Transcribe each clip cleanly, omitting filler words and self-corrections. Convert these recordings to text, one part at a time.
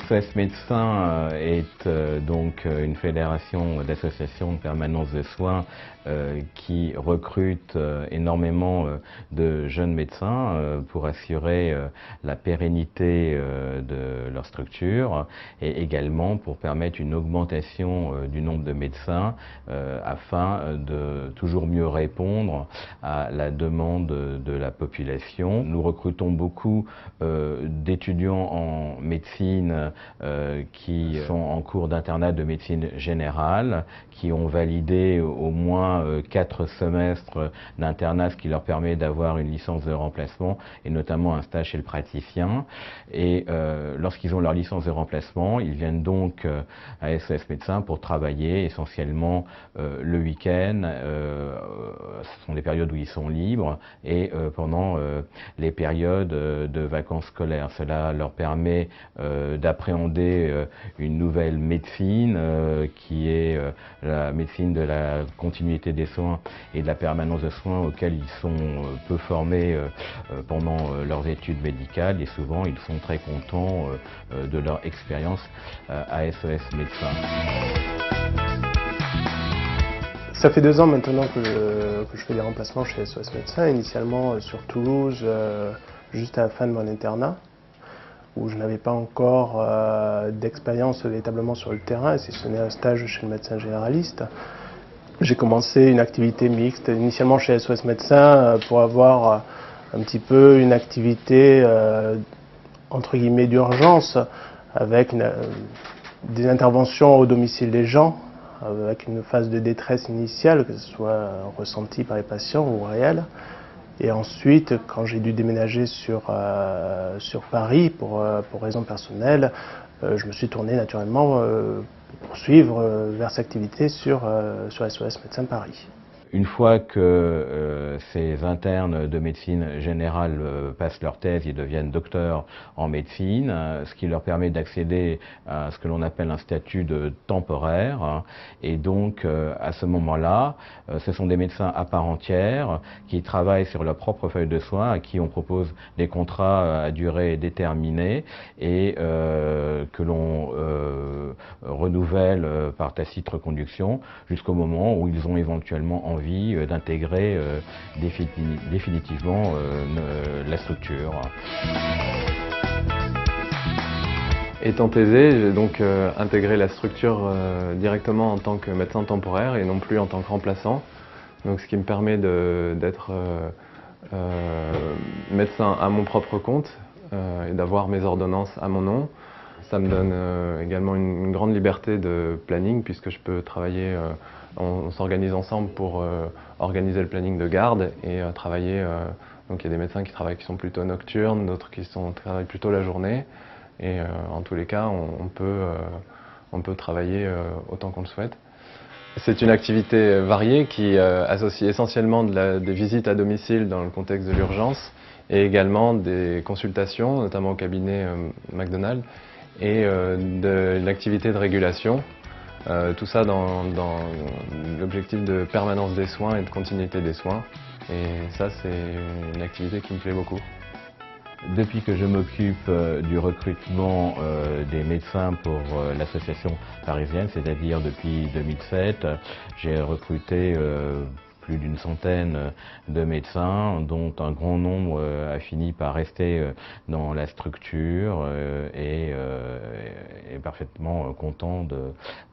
SOS Médecins est donc une fédération d'associations de permanence de soins qui recrute énormément de jeunes médecins pour assurer la pérennité de leur structure et également pour permettre une augmentation du nombre de médecins afin de toujours mieux répondre à la demande de la population. Nous recrutons beaucoup d'étudiants en médecine qui sont en cours d'internat de médecine générale, qui ont validé au moins 4 semestres d'internat, ce qui leur permet d'avoir une licence de remplacement et notamment un stage chez le praticien. Et lorsqu'ils ont leur licence de remplacement, ils viennent donc à SOS Médecins pour travailler essentiellement le week-end. Ce sont des périodes où ils sont libres et pendant les périodes de vacances scolaires. Cela leur permet d'appréhender une nouvelle médecine qui est la médecine de la continuité des soins et de la permanence de soins auxquels ils sont peu formés pendant leurs études médicales et souvent ils sont très contents de leur expérience à SOS Médecins. Ça fait 2 ans maintenant que je fais des remplacements chez SOS Médecins, initialement sur Toulouse, juste à la fin de mon internat, où je n'avais pas encore d'expérience véritablement sur le terrain, si ce n'est un stage chez le médecin généraliste. J'ai commencé une activité mixte, initialement chez SOS Médecins, pour avoir un petit peu une activité entre guillemets d'urgence, avec des interventions au domicile des gens, avec une phase de détresse initiale, que ce soit ressentie par les patients ou réelle. Et ensuite, quand j'ai dû déménager sur Paris pour raisons personnelles, je me suis tourné naturellement pour poursuivre vers cette activité sur SOS Médecins Paris. Une fois que ces internes de médecine générale passent leur thèse, ils deviennent docteurs en médecine, ce qui leur permet d'accéder à ce que l'on appelle un statut de temporaire. Et donc, à ce moment-là, ce sont des médecins à part entière qui travaillent sur leur propre feuille de soins, à qui on propose des contrats à durée déterminée et que l'on renouvelle par tacite reconduction jusqu'au moment où ils ont éventuellement envie d'intégrer définitivement la structure. Étant aisé, j'ai donc intégré la structure directement en tant que médecin temporaire et non plus en tant que remplaçant. Donc, ce qui me permet d'être médecin à mon propre compte et d'avoir mes ordonnances à mon nom. Ça me donne également une grande liberté de planning puisque je peux travailler, on s'organise ensemble pour organiser le planning de garde et travailler. Donc il y a des médecins qui sont plutôt nocturnes, d'autres qui travaillent plutôt la journée. Et en tous les cas, on peut travailler autant qu'on le souhaite. C'est une activité variée qui associe essentiellement des visites à domicile dans le contexte de l'urgence et également des consultations, notamment au cabinet McDonald's, et de l'activité de régulation, tout ça dans l'objectif de permanence des soins et de continuité des soins. Et ça, c'est une activité qui me plaît beaucoup. Depuis que je m'occupe du recrutement des médecins pour l'association parisienne, c'est-à-dire depuis 2007, j'ai recruté plus d'une centaine de médecins, dont un grand nombre a fini par rester dans la structure et est parfaitement content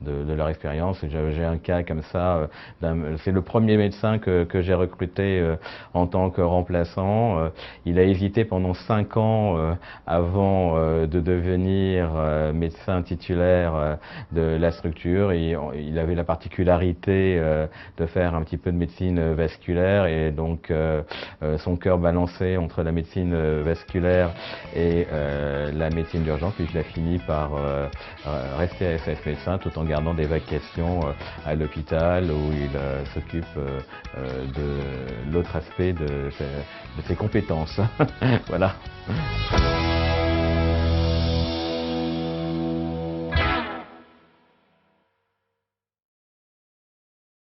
de leur expérience. J'ai un cas comme ça, c'est le premier médecin que j'ai recruté en tant que remplaçant. Il a hésité pendant 5 ans avant de devenir médecin titulaire de la structure. Et il avait la particularité de faire un petit peu de médecine vasculaire et donc son cœur balançait entre la médecine vasculaire et la médecine d'urgence, puis il a fini par rester à SOS Médecins tout en gardant des vacations à l'hôpital où il s'occupe de l'autre aspect de ses compétences. Voilà.